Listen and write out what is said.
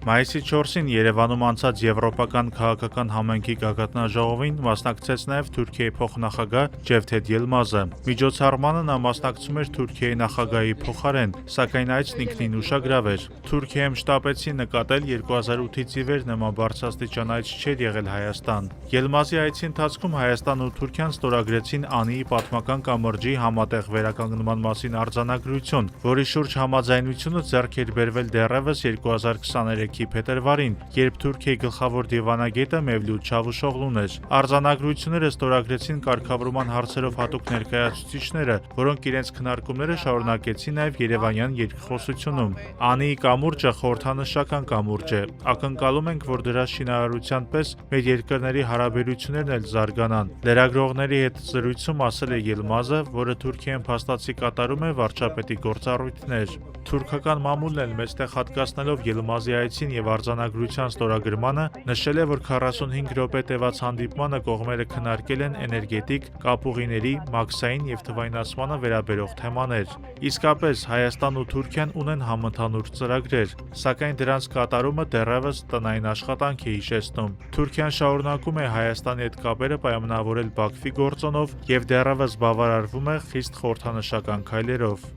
Մայիսի 4-ին Երևանում անցած Եվրոպական քաղաքական համայնքի գագաթնաժողովին մասնակցեց նաև Թուրքիայի փոխնախագահ Ջևդեթ Ելմազը։ Միջոցառմանը նա մասնակցում էր Թուրքիայի նախագահի փոխարեն, սակայն այցն ինքնին ուշագրավ էր։ Թուրքիայում շտապեցի նկատել 2008-ից ի վեր նման բարձրաստիճան այց չէր եղել Հայաստան։ Ելմազի այցի ընթացքում Հայաստանն ու Թուրքիան ստորագրեցին Անիի պատմական կամրջի համատեղ վերականգնման մասին արձանագրություն, որի շուրջ համաձայնությունը ձեռք էր բերվել դեռևս 2023-ի փետրվարին, երբ Թուրքիայի գլխավոր դիվանագետը Մևլութ Չավուշօղլուն էր։ Արձանագրությունները ստորագրեցին կարգավորման հարցերով հատուկ ներկայացուցիչները, որոնք իրենց քննարկումները շարունակեցին նաև Երևանյան երկխոսությունում։ Անիի կամուրջը խորհրդանշական կամուրջ է։ Ակնկալում ենք, որ դրա շինարարության պես մեր երկրների հարաբերություններն էլ զարգանան։ Լրագրողների հետ զրույցում ասել է Ելմազը, որը Թուրքիայում փաստացի կատարում է վարչապետի գործառույթներ։ Թուրքական մամուլն էլ մեծտեղ հատկացնելով Ելմազի այցին եւ արձանագրության ստորագրմանը նշել է, որ 45 րոպե տևած հանդիպմանը կողմերը քննարկել են էներգետիկ, կապուղիների, մաքսային եւ թվայնացմանը վերաբերող թեմաներ։ Իսկապես Հայաստանն ու Թուրքիան ունեն համընդհանուր ծրագրեր, սակայն դրանց կատարումը դեռևս տնային աշխատանք է հիշեցնում։ Թուրքիան շարունակում է Հայաստանի հետ կապերը պայմանավորել Բաքվի գործոնով եւ դեռևս բավարարվում է խիստ խորհրդանշական քայլերով։